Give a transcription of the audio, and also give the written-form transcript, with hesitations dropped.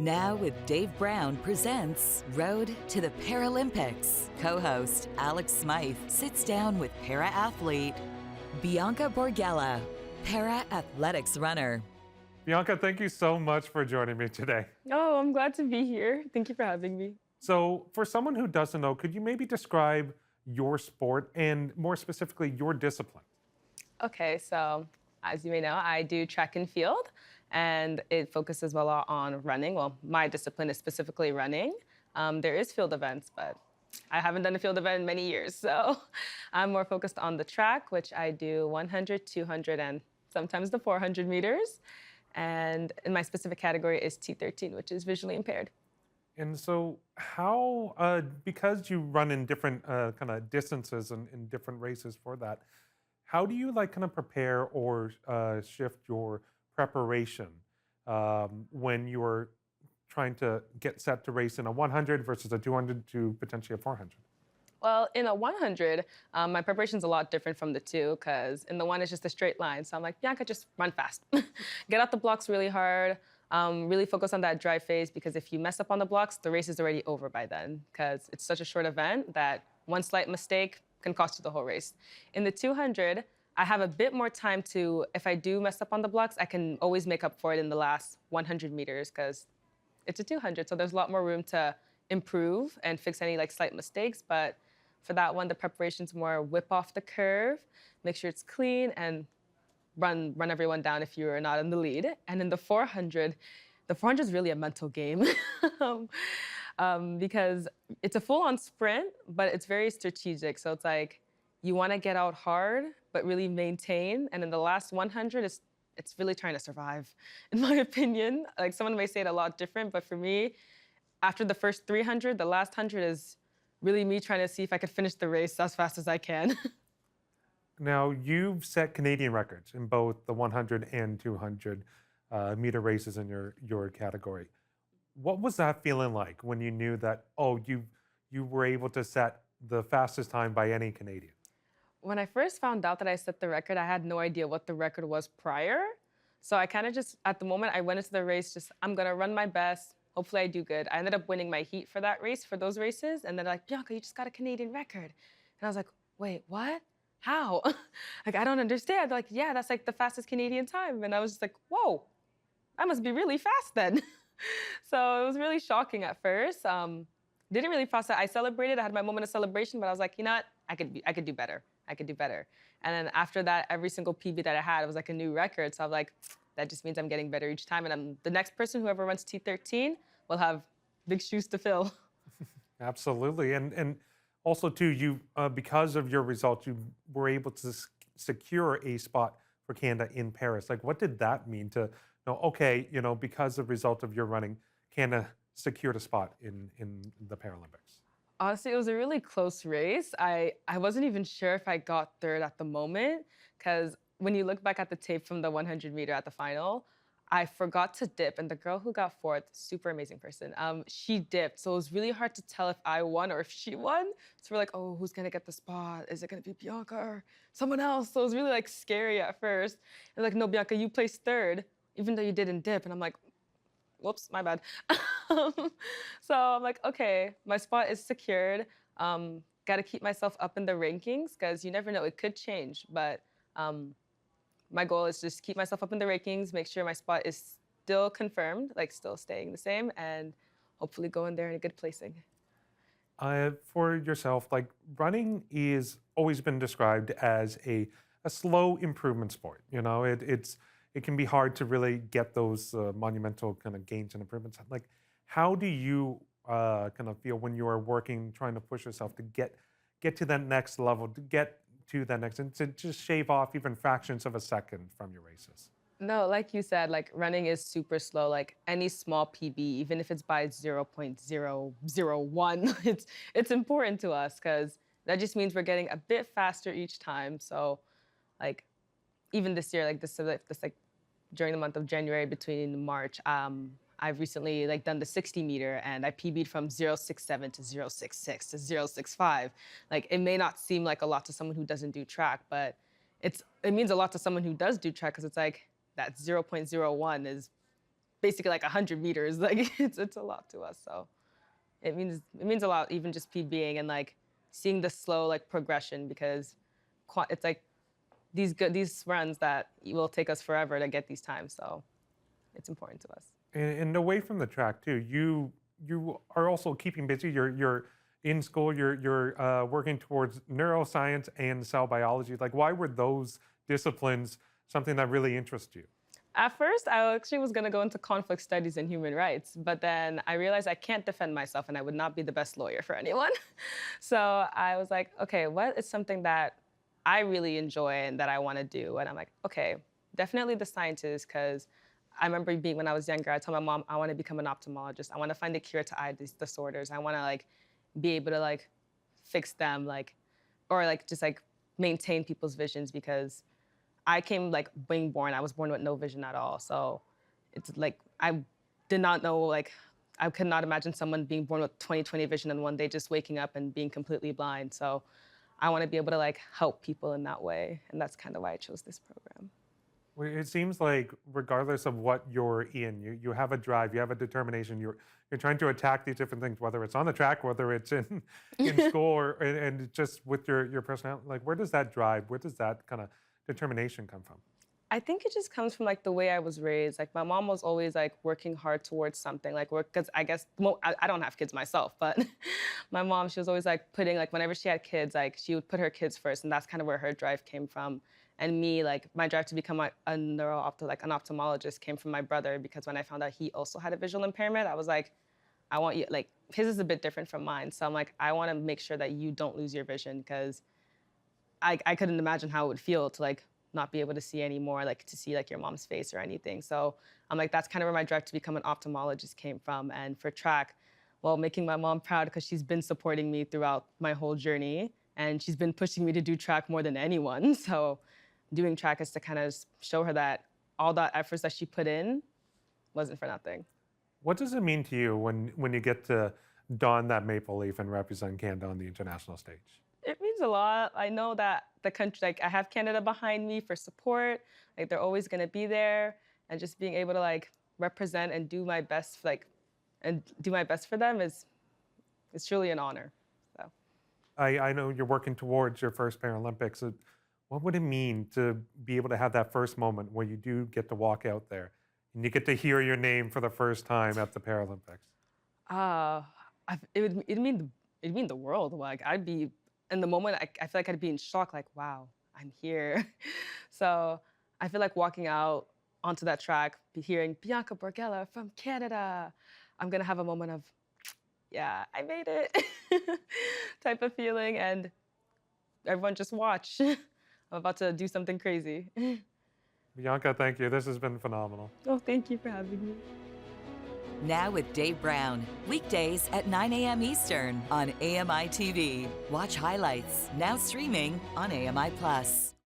Now with Dave Brown presents Road to the Paralympics. Co-host Alex Smyth sits down with para-athlete Bianca Borgella, para-athletics runner. Bianca, thank you so much for joining me today. Oh, I'm glad to be here. Thank you for having me. So for someone who doesn't know, could you maybe describe your sport and more specifically your discipline? Okay, so as you may know, I do track and field, and it focuses a lot on running. Well, my discipline is specifically running. There is field events, but I haven't done a field event in many years, so I'm more focused on the track, which I do 100, 200, and sometimes the 400 meters. And in my specific category is T13, which is visually impaired. And so how, because you run in different kind of distances and in different races for that, how do you kind of prepare or shift your preparation when you're trying to get set to race in a 100 versus a 200 to potentially a 400? Well, in a 100, my preparation's a lot different from the two, because in the one, it's just a straight line. So I'm like, Bianca, just run fast. Get out the blocks really hard, really focus on that drive phase, because if you mess up on the blocks, the race is already over by then, because it's such a short event that one slight mistake can cost you the whole race. In the 200, I have a bit more time to, if I do mess up on the blocks, I can always make up for it in the last 100 meters, because it's a 200, so there's a lot more room to improve and fix any slight mistakes. But for that one, the preparation's more whip off the curve, make sure it's clean, and run everyone down if you're not in the lead. And in the 400 is really a mental game because it's a full-on sprint, but it's very strategic. So it's like you want to get out hard, but really maintain. And in the last 100, it's really trying to survive, in my opinion. Like, someone may say it a lot different, but for me, after the first 300, the last 100 is really me trying to see if I could finish the race as fast as I can. Now, you've set Canadian records in both the 100 and 200 meter races in your category. What was that feeling like when you knew that, oh, you were able to set the fastest time by any Canadian? When I first found out that I set the record, I had no idea what the record was prior. So I kind of just, at the moment I went into the race, I'm gonna run my best. Hopefully I do good. I ended up winning my heat for that race, for those races. And they're like, Bianca, you just got a Canadian record. And I was like, wait, what? How? I don't understand. They're like, yeah, that's the fastest Canadian time. And I was just like, whoa, I must be really fast then. So it was really shocking at first. Didn't really fast. I celebrated. I had my moment of celebration, but I was like, you know what? I could do better. I could do better. And then after that, every single PB that I had was a new record. So I was like, that just means I'm getting better each time. And the next person, whoever runs T13, will have big shoes to fill. Absolutely. And also, too, you because of your results, you were able to secure a spot for Canada in Paris. What did that mean to know, okay, because of the result of your running, Canada secured a spot in the Paralympics? Honestly, it was a really close race. I wasn't even sure if I got third at the moment, because when you look back at the tape from the 100 meter at the final, I forgot to dip, and the girl who got fourth, super amazing person, she dipped. So it was really hard to tell if I won or if she won. So we're like, oh, who's gonna get the spot? Is it gonna be Bianca or someone else? So it was really scary at first. And like, no, Bianca, you placed third, even though you didn't dip. And I'm like, whoops, my bad. So I'm like, okay, my spot is secured. Gotta keep myself up in the rankings, because you never know, it could change. But my goal is just keep myself up in the rankings, make sure my spot is still confirmed, still staying the same, and hopefully go in there in a good placing. For yourself, running is always been described as a slow improvement sport. It can be hard to really get those monumental kind of gains and improvements. How do you kind of feel when you are working, trying to push yourself to get to that next level, to get to that next, and to just shave off even fractions of a second from your races? No, like you said, running is super slow. Any small PB, even if it's by 0.001, it's important to us, because that just means we're getting a bit faster each time. So even this year, during the month of January between March, I've recently done the 60 meter, and I PB'd from 0.67 to 0.66 to 0.65. It may not seem like a lot to someone who doesn't do track, but it means a lot to someone who does do track, because it's that 0.01 is basically like 100 meters. Like it's a lot to us. So it means a lot, even just PBing and like seeing the slow like progression, because it's like these runs that will take us forever to get these times. So it's important to us. And away from the track too, you are also keeping busy. You're in school. You're working towards neuroscience and cell biology. Like, why were those disciplines something that really interests you? At first, I actually was going to go into conflict studies and human rights, but then I realized I can't defend myself and I would not be the best lawyer for anyone. So I was like, okay, what is something that I really enjoy and that I want to do? And I'm like, okay, definitely the sciences, because I remember when I was younger, I told my mom, I want to become an ophthalmologist. I want to find a cure to eye disorders. I want to like be able to like fix them, like, or like just like maintain people's visions, because I came like being born, I was born with no vision at all. So it's like, I did not know, like, I could not imagine someone being born with 20/20 vision and one day just waking up and being completely blind. So I want to be able to like help people in that way. And that's kind of why I chose this program. Well, it seems like regardless of what you're in, you have a drive, you have a determination. You're trying to attack these different things, whether it's on the track, whether it's in school, and just with your personality. Like, where does that drive? Where does that kind of determination come from? I think it just comes from like the way I was raised. Like my mom was always like working hard towards something, like work, because I guess, well, I don't have kids myself, but my mom, she was always like putting, like whenever she had kids, like she would put her kids first, and that's kind of where her drive came from. And me, like my drive to become like an ophthalmologist came from my brother, because when I found out he also had a visual impairment, I was like, I want you, like his is a bit different from mine. So I'm like, I want to make sure that you don't lose your vision, because I couldn't imagine how it would feel to like not be able to see anymore, like to see like your mom's face or anything. So I'm like, that's kind of where my drive to become an ophthalmologist came from. And for track, well, making my mom proud, because she's been supporting me throughout my whole journey, and she's been pushing me to do track more than anyone. So doing track is to kind of show her that all that efforts that she put in wasn't for nothing. What does it mean to you when you get to don that maple leaf and represent Canada on the international stage? It means a lot. I know that the country, like I have Canada behind me for support. Like they're always gonna be there, and just being able to like represent and do my best, for them is truly an honor. So I know you're working towards your first Paralympics. What would it mean to be able to have that first moment where you do get to walk out there and you get to hear your name for the first time at the Paralympics? It'd mean the world. Like I'd be in the moment. I feel like I'd be in shock. Like, wow, I'm here. So I feel like walking out onto that track, hearing Bianca Borgella from Canada, I'm gonna have a moment of, yeah, I made it, type of feeling, and everyone just watch. I'm about to do something crazy. Bianca, thank you. This has been phenomenal. Oh, thank you for having me. Now with Dave Brown, weekdays at 9 a.m. Eastern on AMI-TV. Watch highlights, now streaming on AMI+.